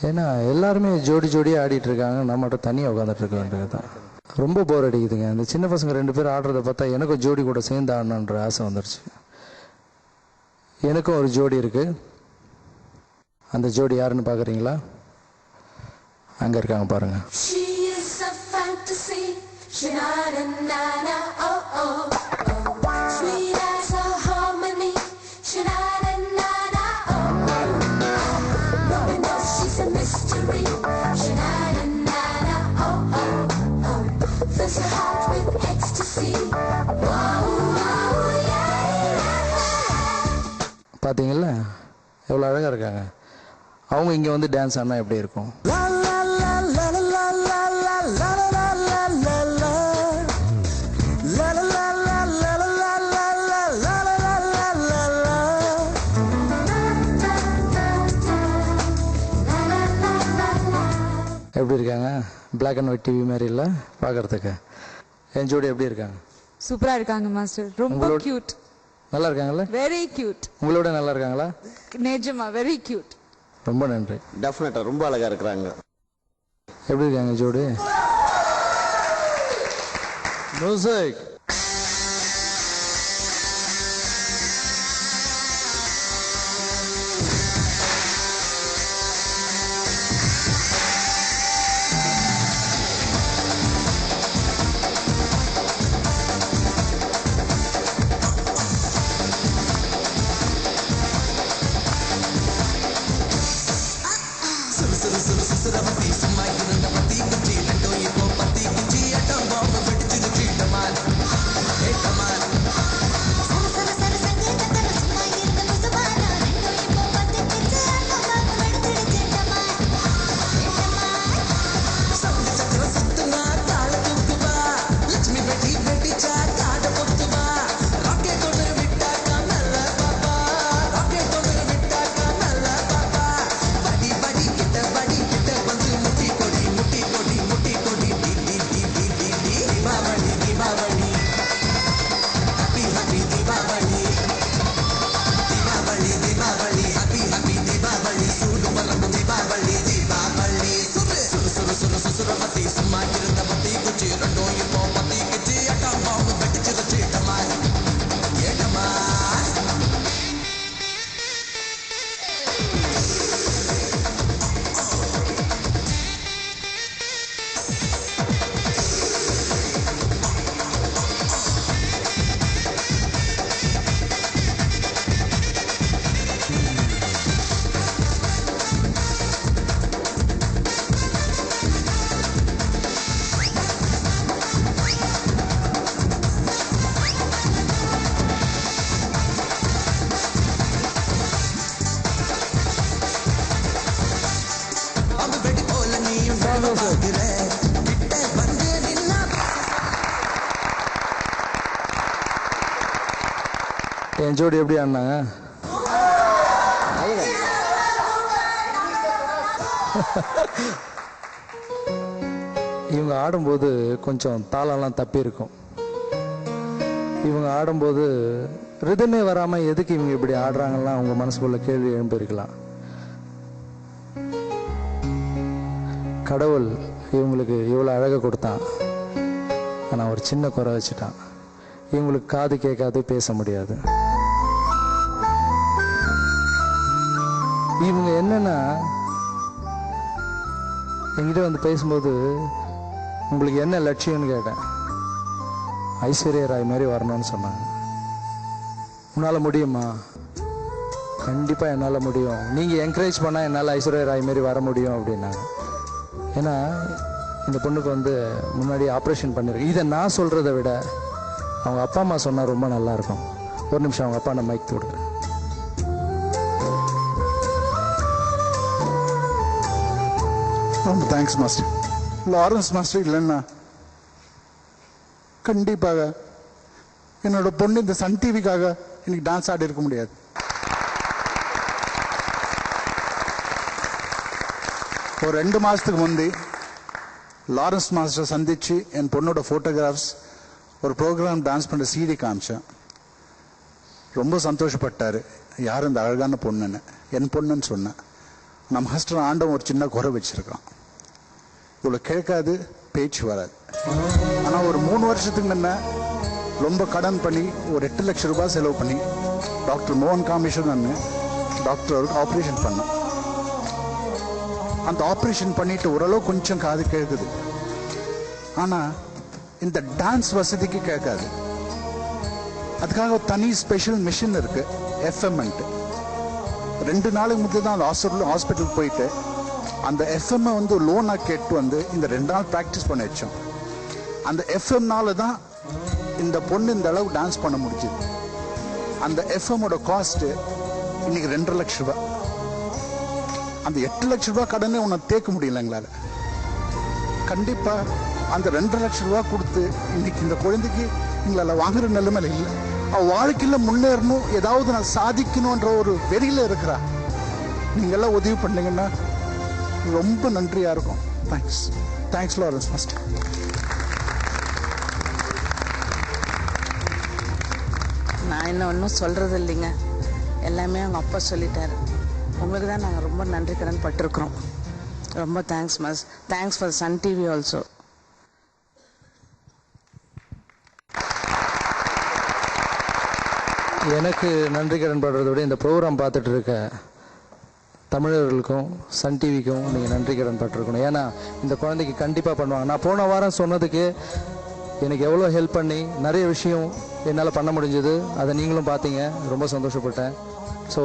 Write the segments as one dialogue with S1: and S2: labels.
S1: ஏன்னா எல்லாருமே ஜோடி ஜோடியாக ஆடிட்டு இருக்காங்க, நம்ம மட்டும் தனியாக உட்காந்துட்டு இருக்க வேண்டியது தான். ரொம்ப போர் அடிக்குதுங்க. இந்த சின்ன பசங்க 2 பேர் ஆடுறத பார்த்தா எனக்கும் ஜோடி கூட சேர்ந்து ஆடணுன்ற ஆசை வந்துருச்சு. எனக்கும் ஒரு ஜோடி இருக்கு. அந்த ஜோடி யாருன்னு பார்க்குறீங்களா? அங்கே இருக்காங்க பாருங்க. பார்த்தீங்களா எவ்வளோ அழகாக இருக்காங்க. அவங்க இங்கே வந்து டான்ஸ் ஆடினா எப்படி இருக்கும்? எப்படி இருக்காங்க? பிளாக் அண்ட் ஒயிட் டிவி மாதிரி இல்லை பார்க்கறதுக்கு. என் ஜோடி எப்படி இருக்காங்க?
S2: சூப்பரா இருக்காங்க மாஸ்டர். ரொம்ப கியூட்.
S1: நல்லா இருக்காங்கல்ல?
S2: Very cute.
S1: உங்களோட நல்லா இருக்காங்களா?
S2: நிஜமா வெரி கியூட்.
S1: ரொம்ப நன்றி.
S3: டெஃபினட்டா ரொம்ப அழகா இருக்காங்க.
S1: எப்படி இருக்காங்க ஜோடி? மியூசிக். என் ஜோடி எப்படி ஆடினாங்க? இவங்க ஆடும்போது கொஞ்சம் தாளம்லாம் தப்பி இருக்கும். இவங்க ஆடும்போது ரிதமே வராம எதுக்கு இவங்க இப்படி ஆடுறாங்கலாம் அவங்க மனசுக்குள்ள கேள்வி எழும்பியிருக்கலாம். கடவுள் இவங்களுக்கு இவ்வளோ அழகை கொடுத்தான், ஆனால் ஒரு சின்ன குறை வச்சுட்டான். இவங்களுக்கு காது கேட்காது, பேச முடியாது. இவங்க என்னன்னா என்கிட்ட வந்து பேசும்போது உங்களுக்கு என்ன லட்சியம்னு கேட்டேன். ஐஸ்வர்யா ராய் மாதிரி வரணும்னு சொன்னாங்க. உன்னால் முடியுமா? கண்டிப்பாக என்னால் முடியும், நீங்கள் என்கரேஜ் பண்ணால் என்னால் ஐஸ்வர்யா ராய் மாதிரி வர முடியும் அப்படின்னாங்க. ஏன்னா இந்த பொண்ணுக்கு வந்து முன்னாடி ஆப்ரேஷன் பண்ணிருக்கு. இதை நான் சொல்கிறத விட அவங்க அப்பா அம்மா சொன்னால் ரொம்ப நல்லாயிருக்கும். ஒரு நிமிஷம் அவங்க அப்பா நான் மைக் கொடுக்குறேன்.
S4: ரொம்ப தேங்க்ஸ் மாஸ்டர். லாரன்ஸ் மாஸ்டர் இல்லைன்னா கண்டிப்பாக என்னோட பொண்ணு இந்த சன் டிவிக்காக இன்னைக்கு டான்ஸ் ஆடி இருக்க முடியாது. ஒரு 2 மாதத்துக்கு முந்தி லாரன்ஸ் மாஸ்டர் சந்திச்சு என் பொண்ணோட ஃபோட்டோகிராஃப்ஸ் ஒரு ப்ரோக்ராம் டான்ஸ் பண்ணுற CD காமிச்சேன். ரொம்ப சந்தோஷப்பட்டார். யார் இந்த அழகான பொண்ணுன்னு? என் பொண்ணுன்னு சொன்னேன். நம்ம மாஸ்டர் ஆண்டவன் ஒரு சின்ன குறை வச்சிருக்கான். இவ்வளோ கேட்காது, பேச்சு வராது. ஆனால் ஒரு 3 வருஷத்துக்கு முன்ன ரொம்ப கடன் பண்ணி ஒரு 8 லட்சம் ரூபாய் செலவு பண்ணி டாக்டர் மோகன் காமேஸ்வரன் டாக்டர் அவருக்கு ஆப்ரேஷன் பண்ணேன். அந்த ஆப்ரேஷன் பண்ணிட்டு ஓரளவு கொஞ்சம் காது கேட்குது. ஆனால் இந்த டான்ஸ் வசதிக்கு கேட்காது. அதுக்காக ஒரு தனி ஸ்பெஷல் மிஷின் இருக்கு, எஃப்எம்ன்ட்டு. 2 நாளுக்கு முந்தைய தான் அந்த ஹாஸ்பிட்டலுக்கு போயிட்டு அந்த எஃப்எம்ஐ வந்து லோனாக கேட்டு வந்து இந்த 2 நாள் ப்ராக்டிஸ் பண்ண வச்சோம். அந்த எஃப்எம்னால தான் இந்த பொண்ணு இந்த அளவு டான்ஸ் பண்ண முடிஞ்சுது. அந்த எஃப்எம்மோட காஸ்ட்டு இன்னைக்கு 2.5 லட்சம் ரூபாய். அந்த 8 லட்சம் ரூபாய் கடனே உன்னை தேக்க முடியல எங்களால். கண்டிப்பாக அந்த 2.5 லட்சம் ரூபாய் கொடுத்து இன்னைக்கு இந்த குழந்தைக்கு எங்களால் வாங்குற நிலைமையில இல்லை. அவள் வாழ்க்கையில் முன்னேறணும், ஏதாவது நான் சாதிக்கணுன்ற ஒரு வெறியில் இருக்கிறா. நீங்கள்லாம் உதவி பண்ணீங்கன்னா ரொம்ப நன்றியாக இருக்கும். Thanks Lawrence master.
S5: நான் என்ன ஒன்றும் சொல்கிறது இல்லைங்க, எல்லாமே அவங்க அப்பா சொல்லிட்டாரு. உங்களுக்கு தான் நாங்கள் ரொம்ப நன்றி கடன் பட்டிருக்கிறோம். ரொம்ப thanks mass. Thanks for Sun TV also.
S1: எனக்கு நன்றி கடன் படுறத விட இந்த ப்ரோக்ராம் பார்த்துட்டு இருக்க தமிழர்களுக்கும் சன் டிவிக்கும் நீங்கள் நன்றி கடன் பட்டிருக்கணும். ஏன்னா இந்த குழந்தைக்கு கண்டிப்பாக பண்ணுவாங்க. நான் போன வாரம் சொன்னதுக்கு எனக்கு எவ்வளோ ஹெல்ப் பண்ணி நிறைய விஷயம் என்னால் பண்ண முடிஞ்சது, அதை நீங்களும் பார்த்தீங்க. ரொம்ப சந்தோஷப்பட்டேன். ஸோ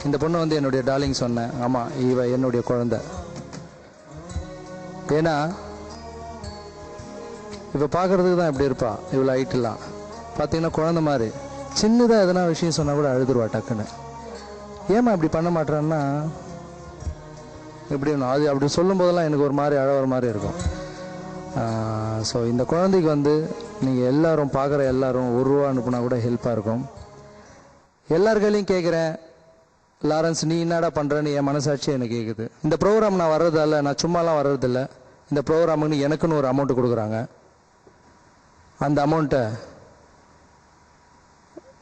S1: இந்த பொண்ணு வந்து என்னுடைய டார்லிங் சொன்னேன். ஆமாம், இவ என்னுடைய குழந்தை. ஏன்னா இவ பார்க்குறதுக்கு தான் இப்படி இருப்பா. இவ்வளோ ஹைட்டெல்லாம் பார்த்தீங்கன்னா குழந்தை மாதிரி. சின்னதாக எதனா விஷயம் சொன்னால் கூட அழுதுருவா டக்குன்னு. ஏமா இப்படி பண்ண மாட்டேன்னா எப்படி அது அப்படி சொல்லும் போதெல்லாம் எனக்கு ஒரு மாதிரி அழகிற மாதிரி இருக்கும். ஸோ இந்த குழந்தைக்கு வந்து நீங்கள் எல்லாரும் பார்க்குற எல்லாரும் 1 ரூபா அனுப்புனா கூட ஹெல்ப்பாக இருக்கும். எல்லார் கையிலையும் கேட்குறேன், லாரன்ஸ் நீ என்னடா பண்ணுறேன்னு என் மனசாட்சி எனக்கு கேட்குது. இந்த ப்ரோக்ராம் நான் வர்றதால, நான் சும்மாலாம் வர்றதில்ல. இந்த ப்ரோக்ராமுக்கு எனக்குன்னு ஒரு அமௌண்ட்டு கொடுக்குறாங்க. அந்த அமௌண்ட்டை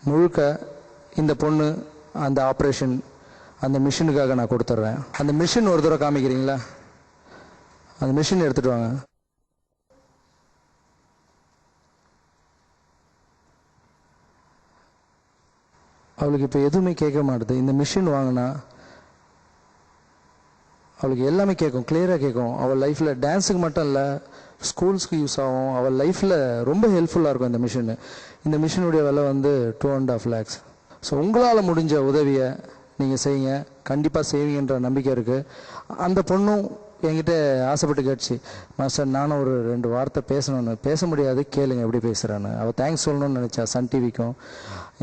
S1: முழுக்க இந்த பொண்ணு அந்த ஆப்ரேஷன் அந்த மிஷினுக்காக நான் கொடுத்துட்றேன். அந்த மிஷின் ஒரு தடவை காமிக்கிறீங்களா? அந்த மிஷின் எடுத்துகிட்டு வாங்க. அவளுக்கு இப்போ எதுவுமே கேட்க மாட்டுது. இந்த மிஷின் வாங்கினா அவளுக்கு எல்லாமே கேட்கும், கிளியராக கேட்கும். அவள் லைஃப்பில் டான்ஸுக்கு மட்டும் இல்லை, ஸ்கூல்ஸ்க்கு யூஸ் ஆகும். அவள் லைஃப்பில் ரொம்ப ஹெல்ப்ஃபுல்லாக இருக்கும் இந்த மிஷின். இந்த மிஷினுடைய விலை வந்து 2.5 lakhs. ஸோ உங்களால் முடிஞ்ச உதவியை நீங்கள் செய்யுங்க. கண்டிப்பாக செய்வீங்கன்ற நம்பிக்கை இருக்குது. அந்த பொண்ணும் என்கிட்ட ஆசைப்பட்டு கேட்டுச்சு, மாஸ்டர் நானும் ஒரு 2 வார்த்தை பேசணும்னு. பேச முடியாது, கேளுங்க எப்படி பேசுகிறான்னு. அவள் தேங்க்ஸ் சொல்லணும்னு நினச்சா சன் டிவிக்கும்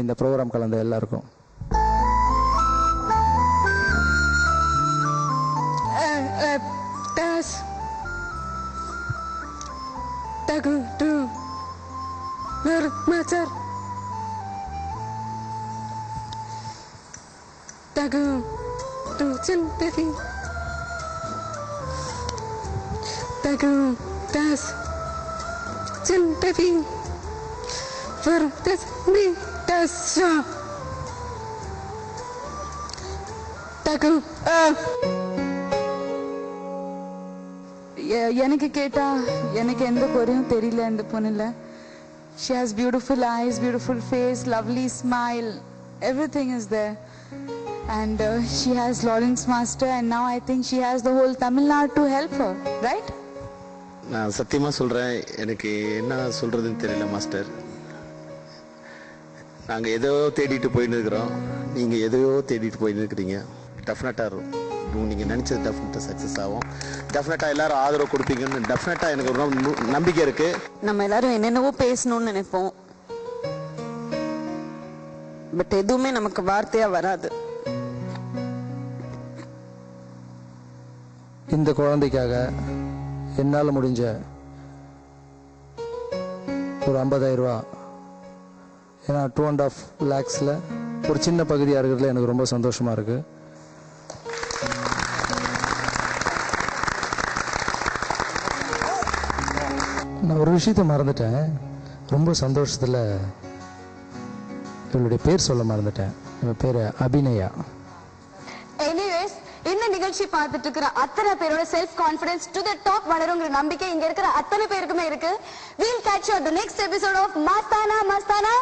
S1: இந்த ப்ரோக்ராம் கலந்த எல்லாருக்கும்.
S2: எனக்கு கேட்டா எனக்கு எந்த குறையும் தெரியல இந்த பொண்ணுல. She has beautiful eyes, beautiful face, lovely smile, everything is there. And she has Lawrence Master, and now I think she has the whole Tamil Nadu to help her, right?
S3: நான் சத்தியமாக சொல்கிறேன், எனக்கு என்ன சொல்கிறதுன்னு தெரியல மாஸ்டர். நாங்கள் எதோ தேடிட்டு போயின்னு இருக்கிறோம், நீங்கள் எதையோ தேடிட்டு போயின்னு இருக்கிறீங்க. டெஃபினட்டாக இருக்கும், நீங்கள் நினச்சது டெஃபினட்டாக சக்ஸஸ் ஆகும். டெஃபினட்டாக எல்லாரும் ஆதரவு கொடுப்பீங்கன்னு டெஃபினட்டாக எனக்கு ஒரு நம்பிக்கை இருக்குது.
S5: நம்ம எல்லாரும் என்னென்னவோ பேசணும்னு நினைப்போம், பட் எதுவுமே நமக்கு வார்த்தையா வராது.
S1: இந்த குழந்தைக்காக என்னால் முடிஞ்ச ஒரு 50,000 ரூபா, ஏன்னா 2.5 lakhsல ஒரு சின்ன பகுதியாக இருக்கிறதுல எனக்கு ரொம்ப சந்தோஷமாக இருக்குது. நான் ஒரு விஷயத்தை மறந்துட்டேன், ரொம்ப சந்தோஷத்தில் இவளுடைய பேர் சொல்ல மறந்துட்டேன். இவன் பேர் அபிநயா.
S2: Anyways, இந்த நிகழ்ச்சி
S6: நிகழ்ச்சி பார்த்துட்டு இருக்கிற அத்தனை பேரோட self confidence to the top வளருங்கிற நம்பிக்கை இங்க இருக்கிற அத்தனை பேருக்குமே இருக்கு. We'll catch you at the next episode of Mastana Mastana.